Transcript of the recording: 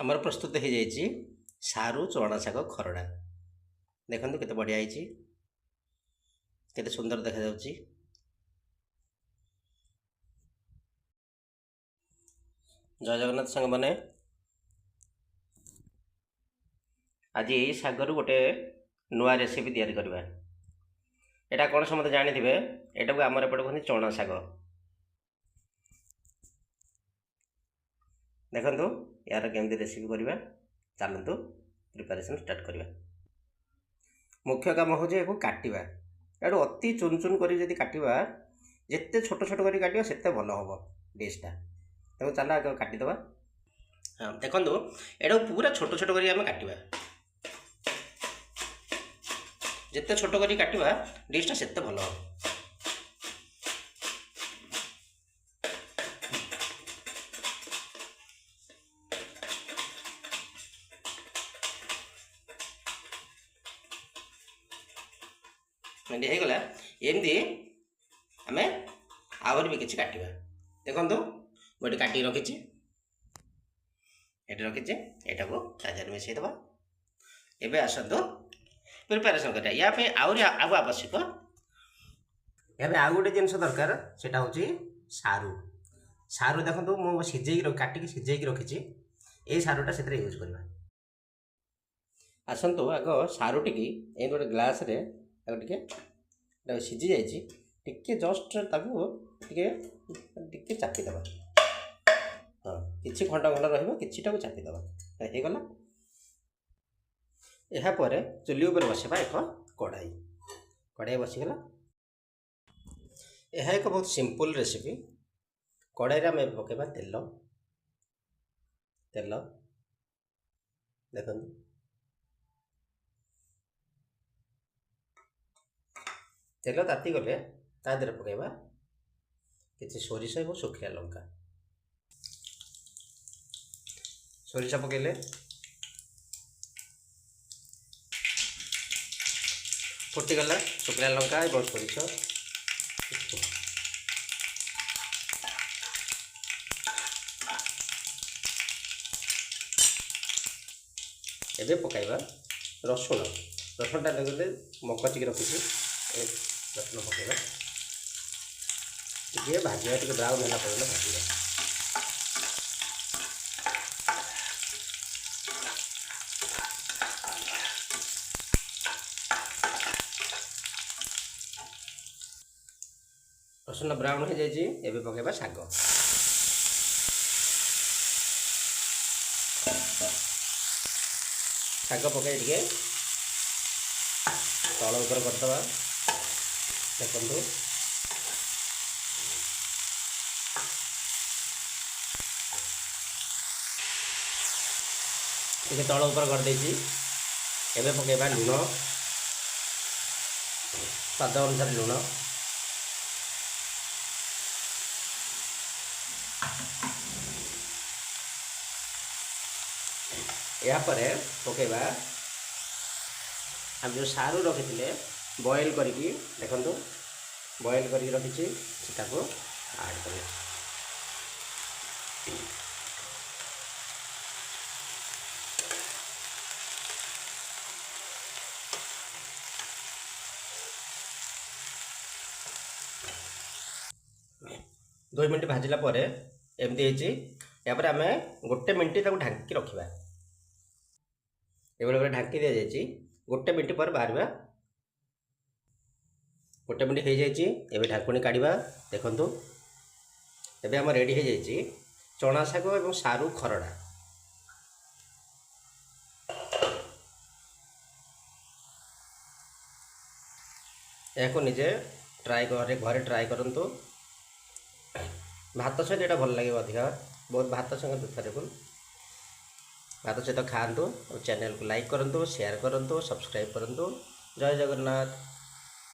ଆମର ପ୍ରସ୍ତୁତ ହେଇଯାଇଛି ସାରୁ ଚଣା ଶାଗ ଖରଡ଼ା। ଦେଖନ୍ତୁ କେତେ ବଢ଼ିଆ ହେଇଛି, କେତେ ସୁନ୍ଦର ଦେଖାଯାଉଛି। ଜୟ ଜଗନ୍ନାଥ ସାଙ୍ଗମାନେ, ଆଜି ଏଇ ଶାଗରୁ ଗୋଟେ ନୂଆ ରେସିପି ତିଆରି କରିବା। ଏଇଟା କ'ଣ ସମସ୍ତେ ଜାଣିଥିବେ, ଏଟାକୁ ଆମର ଏପଟେ କୁହନ୍ତି ଚଣା ଶାଗ। ଦେଖନ୍ତୁ ୟାର କେମିତି ରେସିପି କରିବା, ଚାଲନ୍ତୁ ପ୍ରିପାରେସନ୍ ଷ୍ଟାର୍ଟ କରିବା। ମୁଖ୍ୟ କାମ ହେଉଛି ଏହାକୁ କାଟିବା। ଏଠୁ ଅତି ଚୁନ ଚୁନ କରି ଯଦି କାଟିବା, ଯେତେ ଛୋଟ ଛୋଟ କରି କାଟିବା ସେତେ ଭଲ ହେବ ଡିଶ୍ଟା। ତାକୁ ଚାଲ ଆଗ କାଟିଦେବା। ହଁ ଦେଖନ୍ତୁ, ଏଟାକୁ ପୁରା ଛୋଟ ଛୋଟ କରି ଆମେ କାଟିବା। ଯେତେ ଛୋଟ କରି କାଟିବା ଡିଶ୍ଟା ସେତେ ଭଲ ହେବ। ହେଇଗଲା। ଏମିତି ଆମେ ଆହୁରି ବି କିଛି କାଟିବା। ଦେଖନ୍ତୁ ମୁଁ ଏଠି କାଟିକି ରଖିଛି, ଏଟାକୁ ସାହାଯ୍ୟରେ ମିଶାଇଦେବା। ଏବେ ଆସନ୍ତୁ ପ୍ରିପାରେସନ୍ କରିବା। ୟା ପାଇଁ ଆହୁରି ଆବଶ୍ୟକ, ଏବେ ଆଉ ଗୋଟେ ଜିନିଷ ଦରକାର, ସେଟା ହେଉଛି ସାରୁ। ସାରୁ ଦେଖନ୍ତୁ ମୁଁ କାଟିକି ସିଝେଇକି ରଖିଛି। ଏଇ ସାରୁଟା ସେଥିରେ ୟୁଜ୍ କରିବା। ଆସନ୍ତୁ ଆଗ ସାରୁଟିକି ଏଇ ଗୋଟେ ଗ୍ଲାସ୍ରେ ତାକୁ ଟିକେ ସିଝି ଯାଇଛି, ଟିକେ ଜଷ୍ଟ ତାକୁ ଟିକେ ଚାପିଦେବା। ହଁ, କିଛି ଖଣ୍ଡ ରହିବ, କିଛିଟାକୁ ଚାପିଦେବା। ହେଇଗଲା। ଏହାପରେ ଚୁଲି ଉପରେ ବସିବା ଏକ କଢ଼ାଇ ବସିଗଲା। ଏହା ଏକ ବହୁତ ସିମ୍ପଲ୍ ରେସିପି। କଢ଼ାଇରେ ଆମେ ପକାଇବା ତେଲ। ଦେଖନ୍ତୁ, ତେଲ ତାତିଗଲେ ତା ଦେହରେ ପକାଇବା କିଛି ସୋରିଷ ଏବଂ ଶୁଖିଲା ଲଙ୍କା। ସୋରିଷ ପକାଇଲେ ଫୁଟିଗଲା, ଶୁଖିଲା ଲଙ୍କା ଏବଂ ସୋରିଷ। ଏବେ ପକାଇବା ରସୁଣଟା ଦେଲେ ମକଚିକି ରଖିଛି। ରସୁଣ ପକାଇବା, ଟିକେ ଭାଜିବା, ଟିକେ ବ୍ରାଉନ୍ ହେଲା ପର୍ଯ୍ୟନ୍ତ ଭାଜିବା। ରସୁଣ ବ୍ରାଉନ୍ ହେଇଯାଇଛି। ଏବେ ପକାଇବା ଶାଗ। ପକାଇ ଟିକେ ତଳ ଉପରେ କରିଦେବା। ଦେଖନ୍ତୁ, ଟିକେ ତଳ ଉପରେ କରିଦେଇଛି। ଏବେ ପକାଇବା ଲୁଣ, ସ୍ୱାଦ ଅନୁସାରେ ଲୁଣ। ଏହାପରେ ପକାଇବା ଆମେ ଯେଉଁ ସାରୁ ରଖିଥିଲେ ବଏଲ୍ କରିକି, ଦେଖନ୍ତୁ ବଏଲ୍ କରିକି ରଖିଛି, ସେଟାକୁ ଆଡ଼୍ କରିବା। ଦୁଇ ମିନିଟ୍ ଭାଜିଲା ପରେ ଏମିତି ହେଇଛି। ଏହାପରେ ଆମେ 1 ମିନିଟ୍ ତାକୁ ଢାଙ୍କିକି ରଖିବା। ଏଭଳି ଭାବରେ ଢାଙ୍କି ଦିଆଯାଇଛି। 1 ମିନିଟ୍ ପରେ ବାହାରିବା। 1 ମିନିଟ୍ ହେଇଯାଇଛି। ଏବେ ଢାଙ୍କୁଣୀ କାଢ଼ିବା। ଦେଖନ୍ତୁ, ଏବେ ଆମର ରେଡ଼ି ହେଇଯାଇଛି ଚଣା ଶାଗ ଏବଂ ସାରୁ ଖରଡ଼ା। ଏହାକୁ ନିଜେ ଘରେ ଟ୍ରାଏ କରନ୍ତୁ। ଭାତ ସହିତ ଏଇଟା ଭଲ ଲାଗିବ ଅଧିକା, ବହୁତ ଭାତ ସହିତ ପ୍ରିଫରେବୁଲ୍। ଭାତ ସହିତ ଖାଆନ୍ତୁ। ଚ୍ୟାନେଲକୁ ଲାଇକ୍ କରନ୍ତୁ, ସେୟାର କରନ୍ତୁ, ସବସ୍କ୍ରାଇବ୍ କରନ୍ତୁ। ଜୟ ଜଗନ୍ନାଥ।